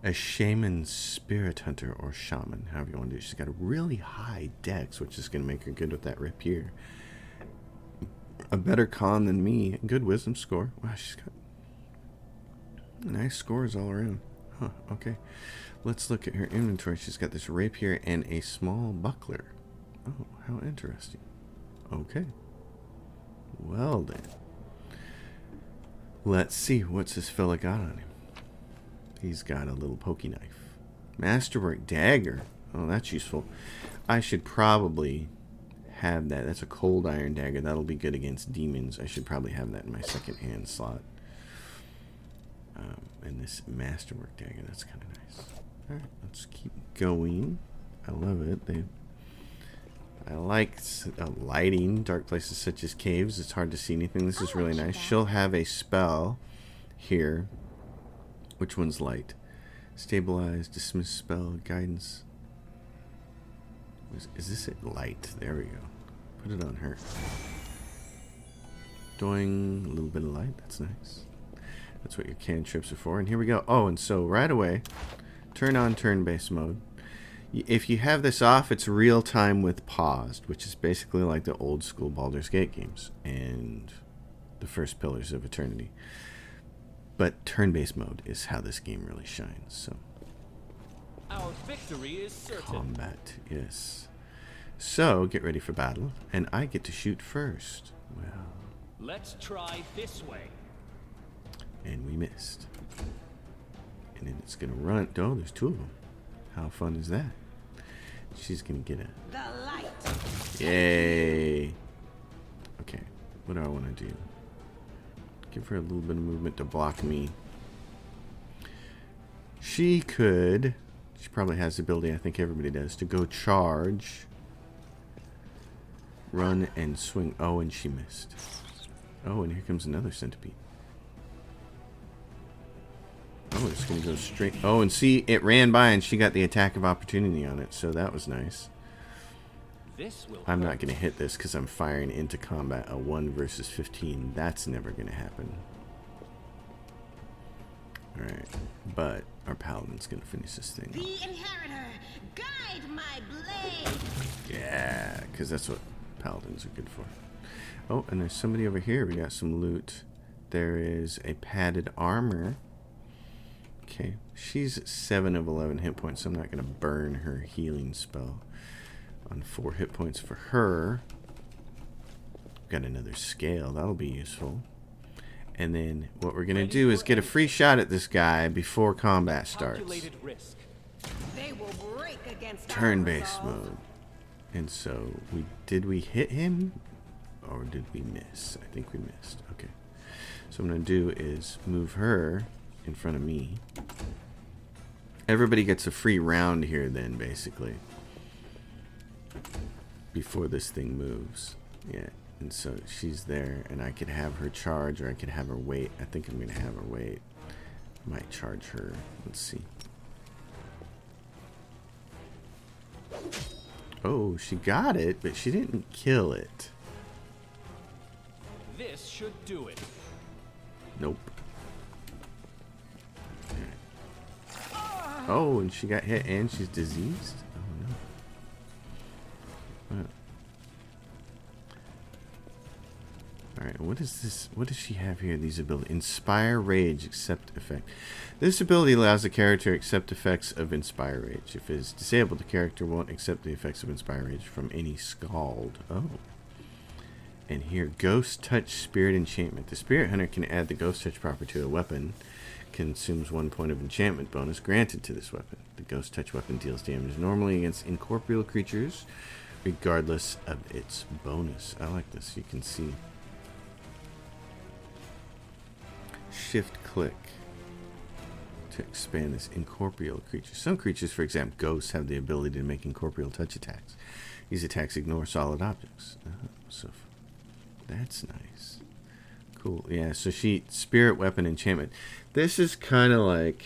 a shaman, spirit hunter, or shaman, however you want to do it. She's got a really high dex, which is going to make her good with that rapier. A better con than me. A good wisdom score. Wow, she's got nice scores all around. Huh, okay. Let's look at her inventory. She's got this rapier and a small buckler. Oh, how interesting. Okay. Well then. Let's see. What's this fella got on him? He's got a little pokey knife. Masterwork dagger. Oh, that's useful. I should probably have that. That's a cold iron dagger. That'll be good against demons. I should probably have that in my second hand slot. And this masterwork dagger, that's kind of nice. Alright, let's keep going. I love it. I like lighting. Dark places such as caves. It's hard to see anything. This is really nice. She'll have a spell here. Which one's light? Stabilize, dismiss spell, guidance. Is this it? Light. There we go. Put it on her. Doing a little bit of light. That's nice. That's what your cantrips are for. And here we go. Oh, and so right away, turn on turn-based mode. If you have this off, it's real time with paused, which is basically like the old school Baldur's Gate games and the first Pillars of Eternity. But turn-based mode is how this game really shines. So our victory is certain. Combat, yes. So get ready for battle, and I get to shoot first. Well, let's try this way. And we missed. And then it's gonna run. Oh, there's two of them. How fun is that? She's gonna get a. The light. Yay! Okay, what do I want to do? Give her a little bit of movement to block me. She could. She probably has the ability, I think everybody does, to go charge, run, and swing. Oh, and she missed. Oh, and here comes another centipede. Oh, it's going to go straight. Oh, and see, it ran by and she got the attack of opportunity on it, so that was nice. I'm not going to hit this because I'm firing into combat a 1 versus 15. That's never going to happen. Alright, but our paladin's going to finish this thing. The inheritor, guide my blade. Yeah, because that's what paladins are good for. Oh, and there's somebody over here. We got some loot. There is a padded armor. Okay, she's 7 of 11 hit points, so I'm not going to burn her healing spell on 4 hit points for her. Got another scale. That'll be useful. And then what we're going to do is get a free shot at this guy before combat starts. Turn-based mode. And so, did we hit him? Or did we miss? I think we missed. Okay. So what I'm going to do is move her in front of me. Everybody gets a free round here then, basically. Before this thing moves. Yeah. And so she's there, and I could have her charge, or I could have her wait. I think I'm going to have her wait. I might charge her. Let's see. Oh, she got it, but she didn't kill it. This should do it. Nope. Oh, and she got hit, and she's diseased? Oh, no. What? Alright, what is this? What does she have here? These abilities. Inspire Rage, accept effect. This ability allows the character to accept effects of Inspire Rage. If it is disabled, the character won't accept the effects of Inspire Rage from any Scald. Oh. And here, Ghost Touch Spirit Enchantment. The Spirit Hunter can add the Ghost Touch property to a weapon. Consumes 1 point of enchantment bonus granted to this weapon. The Ghost Touch weapon deals damage normally against incorporeal creatures, regardless of its bonus. I like this. You can see. Shift click to expand this. Incorporeal creatures. Some creatures, for example, ghosts, have the ability to make incorporeal touch attacks. These attacks ignore solid objects. So that's nice. Cool. Yeah, so Spirit Weapon Enchantment. This is kind of like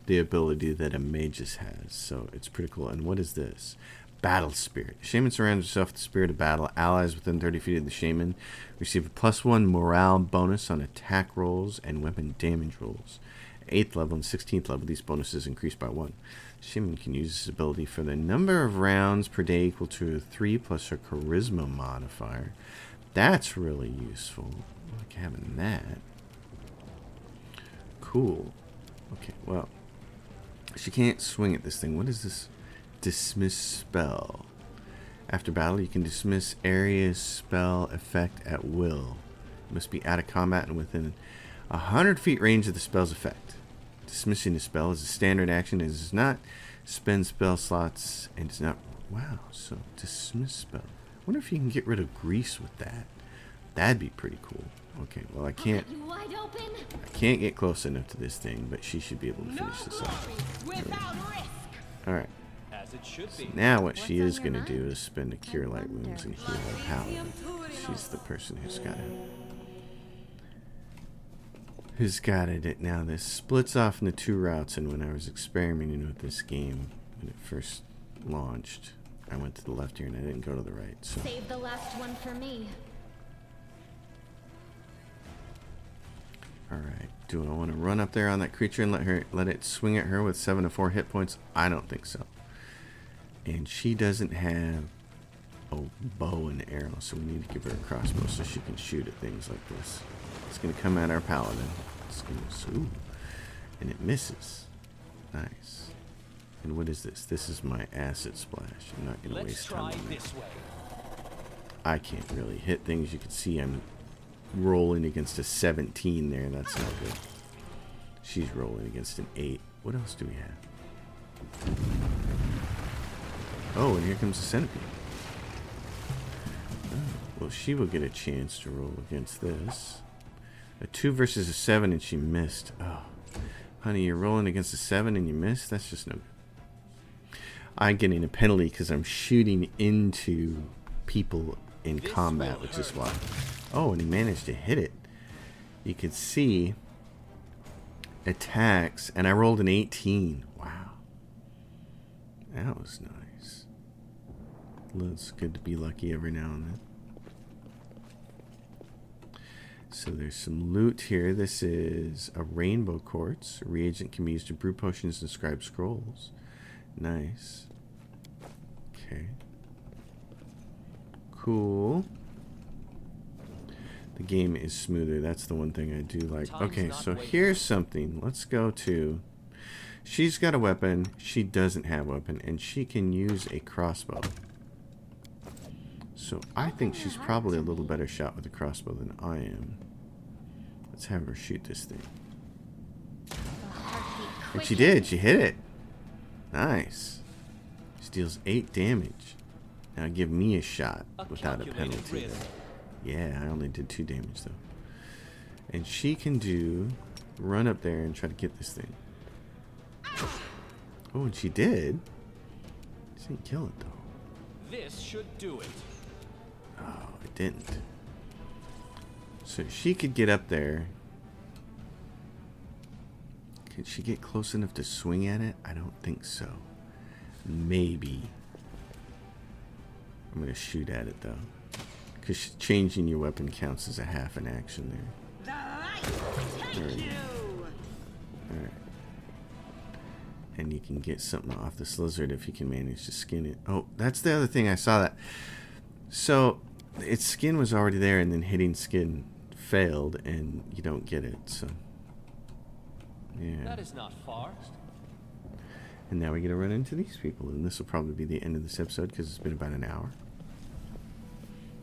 the ability that a Mage's has, so it's pretty cool. And what is this? Battle Spirit. Shaman surrounds herself with the spirit of battle. Allies within 30 feet of the Shaman receive a +1 morale bonus on attack rolls and weapon damage rolls. 8th level and 16th level, these bonuses increase by 1. Shaman can use this ability for the number of rounds per day equal to 3 plus her charisma modifier. That's really useful. I like having that. Cool. Okay, well, she can't swing at this thing. What is this? Dismiss spell. After battle, you can dismiss area's spell effect at will. It must be out of combat and within 100 feet range of the spell's effect. Dismissing the spell is a standard action. It does not spend spell slots and does not. Wow, so dismiss spell. I wonder if you can get rid of grease with that. That'd be pretty cool. Okay, well I can't get close enough to this thing, but she should be able to finish this off. Alright. So now what she is going to do is spend a Cure Light Wounds and heal her Paladin. She's the person who's got it. Now this splits off into two routes, and when I was experimenting with this game, when it first launched, I went to the left here and I didn't go to the right. So. Save the last one for me. Alright, do I want to run up there on that creature and let it swing at her with 7 to 4 hit points? I don't think so. And she doesn't have a bow and arrow, so we need to give her a crossbow so she can shoot at things like this. It's going to come at our Paladin. It's going to, ooh, and it misses. Nice. And what is this? This is my acid splash. I'm not going to waste time on that. I can't really hit things. You can see I'm rolling against a 17 there. That's not good. She's rolling against an 8. What else do we have? Oh, and here comes the centipede. Oh, well, she will get a chance to roll against this. A 2 versus a 7, and she missed. Oh, honey, you're rolling against a 7 and you missed? That's just no good. I'm getting a penalty because I'm shooting into people in combat, which is why. Oh, and he managed to hit it. You could see attacks, and I rolled an 18. Wow. That was nice. It's good to be lucky every now and then. So there's some loot here. This is a rainbow quartz. A reagent can be used to brew potions and scribe scrolls. Nice. Okay. Cool. The game is smoother. That's the one thing I do like. Okay, so here's something. Let's go to... She's got a weapon. She doesn't have a weapon. And she can use a crossbow. So I think she's probably a little better shot with a crossbow than I am. Let's have her shoot this thing. And she did. She hit it. Nice. She deals 8 damage. Now give me a shot without a penalty. Yeah, I only did 2 damage though. And she can run up there and try to get this thing. Oh, and she did. She didn't kill it though. This should do it. Oh, it didn't. So she could get up there. Could she get close enough to swing at it? I don't think so. Maybe. I'm going to shoot at it though. Because changing your weapon counts as a half an action there. Alright. And you can get something off this lizard if you can manage to skin it. Oh, that's the other thing. I saw that. So its skin was already there, and then hitting skin failed, and you don't get it. So yeah. That is not far. And now we get to run into these people, and this will probably be the end of this episode because it's been about an hour.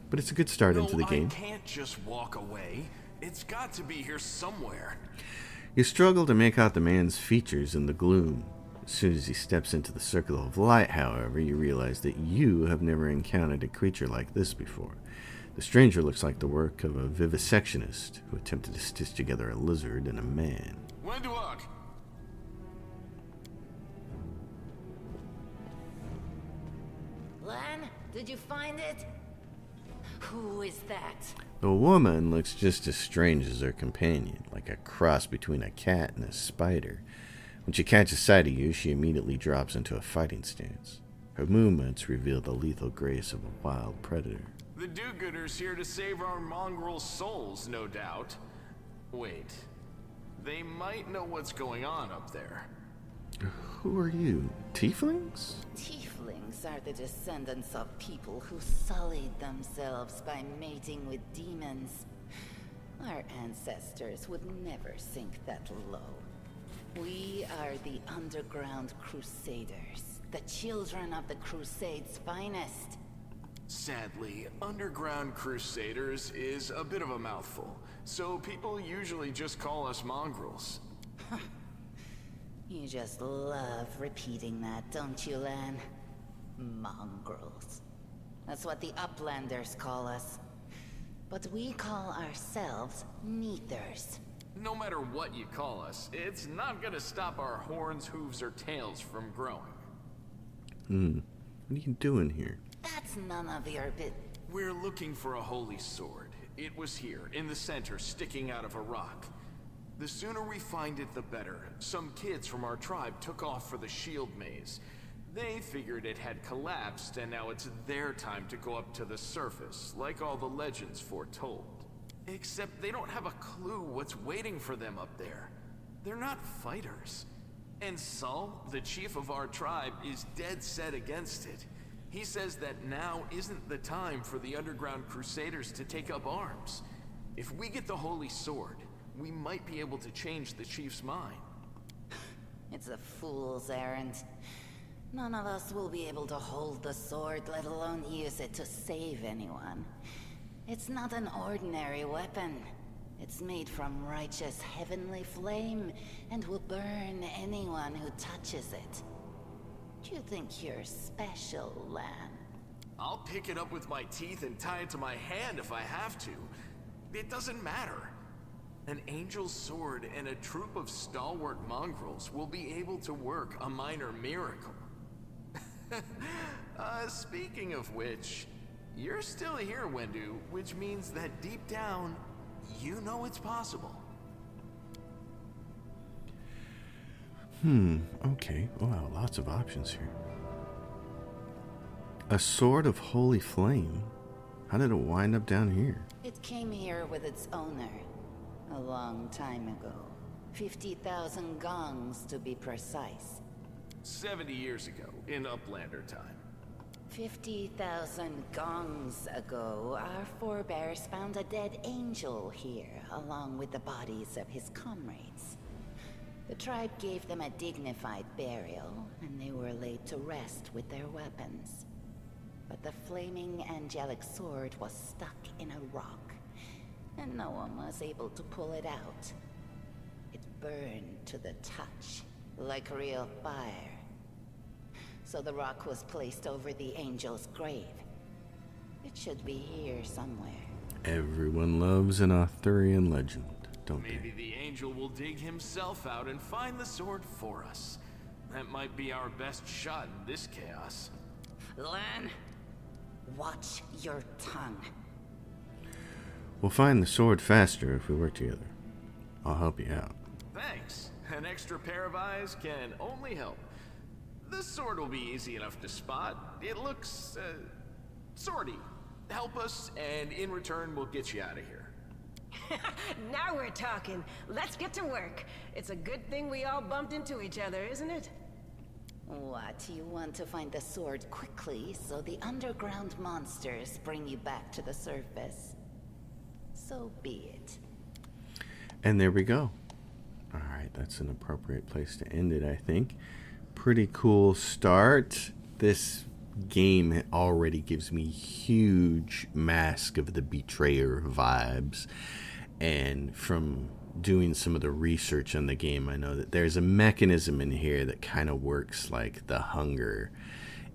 But it's a good start into the game. I can't just walk away. It's got to be here somewhere. You struggle to make out the man's features in the gloom. As soon as he steps into the circle of light, however, you realize that you have never encountered a creature like this before. The stranger looks like the work of a vivisectionist who attempted to stitch together a lizard and a man. When to look? Lan, did you find it? Who is that? The woman looks just as strange as her companion, like a cross between a cat and a spider. When she catches sight of you, she immediately drops into a fighting stance. Her movements reveal the lethal grace of a wild predator. The do-gooders here to save our mongrel souls, no doubt. Wait, they might know what's going on up there. Who are you? Tieflings? Tieflings are the descendants of people who sullied themselves by mating with demons. Our ancestors would never sink that low. We are the underground Crusaders, the children of the Crusade's finest. Sadly, underground Crusaders is a bit of a mouthful, so people usually just call us mongrels. You just love repeating that, don't you, Lan? Mongrels. That's what the Uplanders call us. But we call ourselves Neathers. No matter what you call us, it's not gonna stop our horns, hooves, or tails from growing. What are you doing here? That's none of your bit. We're looking for a holy sword. It was here, in the center, sticking out of a rock. The sooner we find it, the better. Some kids from our tribe took off for the shield maze. They figured it had collapsed, and now it's their time to go up to the surface, like all the legends foretold. Except they don't have a clue what's waiting for them up there. They're not fighters. And Saul, the chief of our tribe, is dead set against it. He says that now isn't the time for the underground Crusaders to take up arms. If we get the holy sword, we might be able to change the chief's mind. It's a fool's errand. None of us will be able to hold the sword, let alone use it to save anyone. It's not an ordinary weapon. It's made from righteous heavenly flame and will burn anyone who touches it. Do you think you're special, Lan? I'll pick it up with my teeth and tie it to my hand if I have to. It doesn't matter. An angel's sword and a troop of stalwart mongrels will be able to work a minor miracle. Speaking of which, you're still here, Wendu, which means that deep down, you know it's possible. Okay. Wow, lots of options here. A sword of holy flame? How did it wind up down here? It came here with its owner a long time ago. 50,000 gongs to be precise. 70 years ago, in Uplander time. 50,000 gongs ago, our forebears found a dead angel here, along with the bodies of his comrades. The tribe gave them a dignified burial, and they were laid to rest with their weapons. But the flaming angelic sword was stuck in a rock, and no one was able to pull it out. It burned to the touch, like real fire. So the rock was placed over the angel's grave. It should be here somewhere. Everyone loves an Arthurian legend, don't they? Maybe the angel will dig himself out and find the sword for us. That might be our best shot in this chaos. Lan, watch your tongue. We'll find the sword faster if we work together. I'll help you out. Thanks. An extra pair of eyes can only help. The sword will be easy enough to spot. It looks, swordy. Help us, and in return, we'll get you out of here. Now we're talking. Let's get to work. It's a good thing we all bumped into each other, isn't it? What, you want to find the sword quickly so the underground monsters bring you back to the surface? So be it. And there we go. Alright, that's an appropriate place to end it, I think. Pretty cool start. This game already gives me huge Mask of the Betrayer vibes. And from doing some of the research on the game, I know that there's a mechanism in here that kind of works like the hunger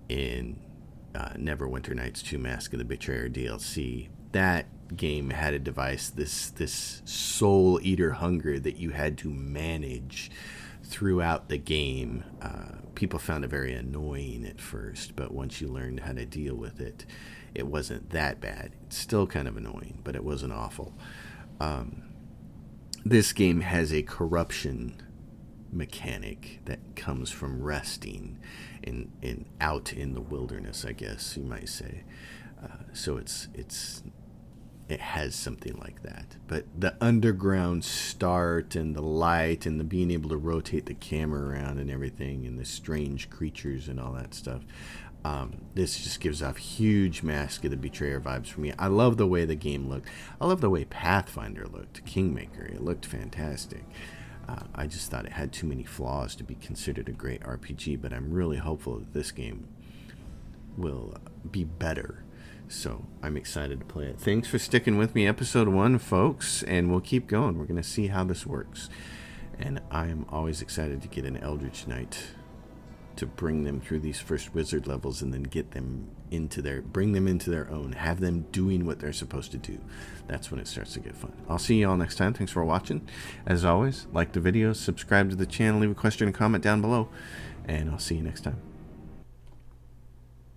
in Neverwinter Nights 2 Mask of the Betrayer DLC. That game had a device, this soul eater hunger that you had to manage throughout the game. People found it very annoying at first, but once you learned how to deal with it, it wasn't that bad. It's still kind of annoying, but it wasn't awful. This game has a corruption mechanic that comes from resting in out in the wilderness, I guess you might say. So it has something like that. But the underground start and the light and the being able to rotate the camera around and everything and the strange creatures and all that stuff, this just gives off huge Mask of the Betrayer vibes for me. I love the way the game looked. I love the way Pathfinder looked, Kingmaker. It looked fantastic. I just thought it had too many flaws to be considered a great RPG, but I'm really hopeful that this game will be better. So I'm excited to play it. Thanks for sticking with me, episode 1, folks, and we'll keep going. We're going to see how this works. And I am always excited to get an Eldritch Knight to bring them through these first wizard levels and then get them into bring them into their own, have them doing what they're supposed to do. That's when it starts to get fun. I'll see you all next time. Thanks for watching. As always, like the video, subscribe to the channel, leave a question and comment down below, and I'll see you next time.